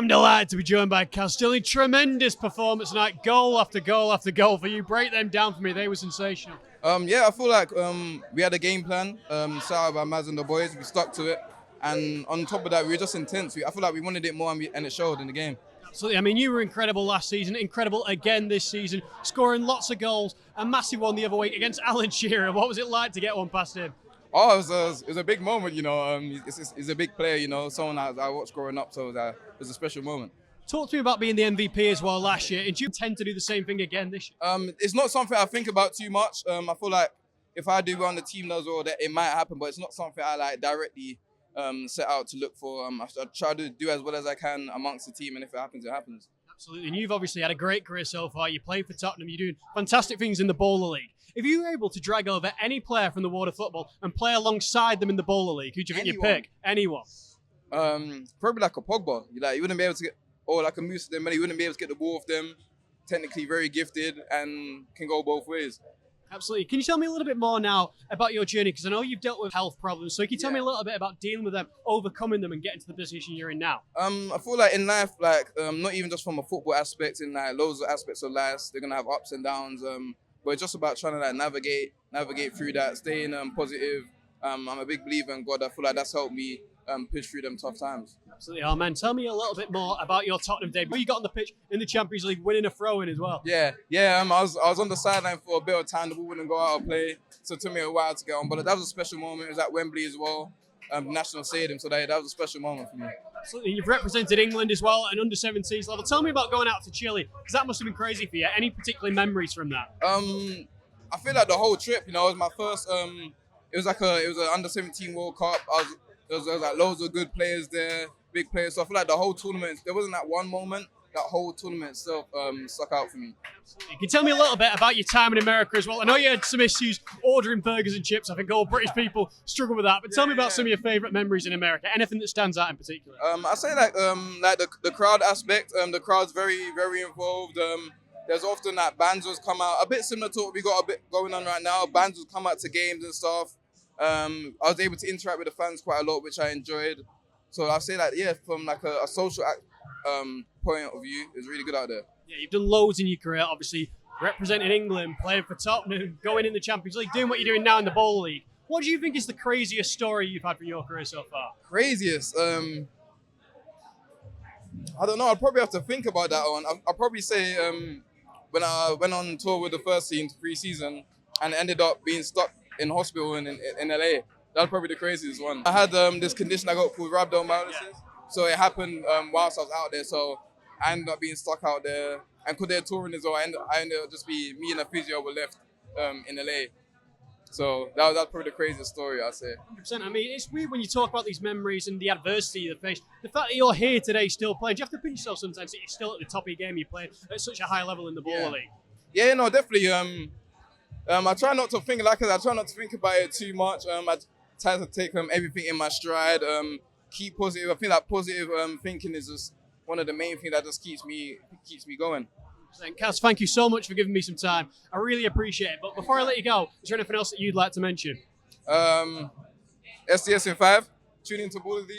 I'm delighted to be joined by Kaz Sterling. Tremendous performance tonight. Goal after goal after goal for you. Break them down for me. They were sensational. Yeah, I feel like we had a game plan set out by Maz and the boys. We stuck to it. And on top of that, we were just intense. I feel like we wanted it more and it showed in the game. Absolutely. I mean, you were incredible last season, incredible again this season, scoring lots of goals, a massive one the other week against Alan Shearer. What was it like to get one past him? Oh, it was a big moment, you know. He's a big player, you know, someone I watched growing up, so it was a special moment. Talk to me about being the MVP as well last year, and do you intend to do the same thing again this year? It's not something I think about too much. I feel like if I do well on the team as well, that it might happen, but it's not something I like directly set out to look for. I try to do as well as I can amongst the team, and if it happens, it happens. Absolutely, and you've obviously had a great career so far. You played for Tottenham, you're doing fantastic things in the Bowler League. If you were able to drag over any player from the world of football and play alongside them in the Bowler League, who do you think you'd pick? Anyone? Probably like a Pogba. You wouldn't be able to get, or like a Mousa, Dembélé. You wouldn't be able to get the ball off them. Technically very gifted and can go both ways. Absolutely. Can you tell me a little bit more now about your journey? Because I know you've dealt with health problems. So can you tell me a little bit about dealing with them, overcoming them, and getting to the position you're in now? I feel like in life, not even just from a football aspect, in like loads of aspects of life, they're gonna have ups and downs. But it's just about trying to like navigate through that, staying positive. I'm a big believer in God. I feel like that's helped me push through them tough times. Absolutely. Oh man, tell me a little bit more about your Tottenham debut. You got on the pitch in the Champions League, winning a throw-in as well. Yeah. I was on the sideline for a bit of time. The ball wouldn't go out of play, so it took me a while to get on. But that was a special moment. It was at Wembley as well, National Stadium. So that was a special moment for me. Absolutely. You've represented England as well at an under-17s level. Tell me about going out to Chile, because that must have been crazy for you. Any particular memories from that? I feel like the whole trip, you know, it was my first. It was an under-17 World Cup. There was like loads of good players there, big players. So I feel like the whole tournament, there wasn't that one moment. That whole tournament itself stuck out for me. Can you tell me a little bit about your time in America as well? I know you had some issues ordering burgers and chips. I think all British people struggle with that. But tell me about some of your favourite memories in America. Anything that stands out in particular? I say like the crowd aspect. The crowd's very, very involved. There's often that bands will come out, a bit similar to what we got a bit going on right now. Bands will come out to games and stuff. I was able to interact with the fans quite a lot, which I enjoyed. So I'll say that, yeah, from like a social point of view, it's really good out there. Yeah, you've done loads in your career, obviously representing England, playing for Tottenham, going in the Champions League, doing what you're doing now in the Bowler League. What do you think is the craziest story you've had from your career so far? Craziest? I don't know. I'd probably have to think about that one. I'll probably say when I went on tour with the first team pre-season and ended up being stuck in hospital in LA. That's probably the craziest one. I had this condition I got called rhabdomyolysis. So it happened whilst I was out there. So I ended up being stuck out there. And because they're touring as well, I ended up just be me and a physio were left in LA. So that's probably the craziest story, I'd say. 100%. I mean, it's weird when you talk about these memories and the adversity you face. The fact that you're here today still playing, do you have to pinch yourself sometimes that you're still at the top of your game, you're playing at such a high level in the Bowler League? Yeah, no, definitely. I try not to think, like I try not to think about it too much. I try to take everything in my stride, keep positive. I think that positive thinking is just one of the main things that just keeps me going. Kaz, thank you so much for giving me some time. I really appreciate it. But before I let you go, is there anything else that you'd like to mention? SDS in 5, tune into Bowler League.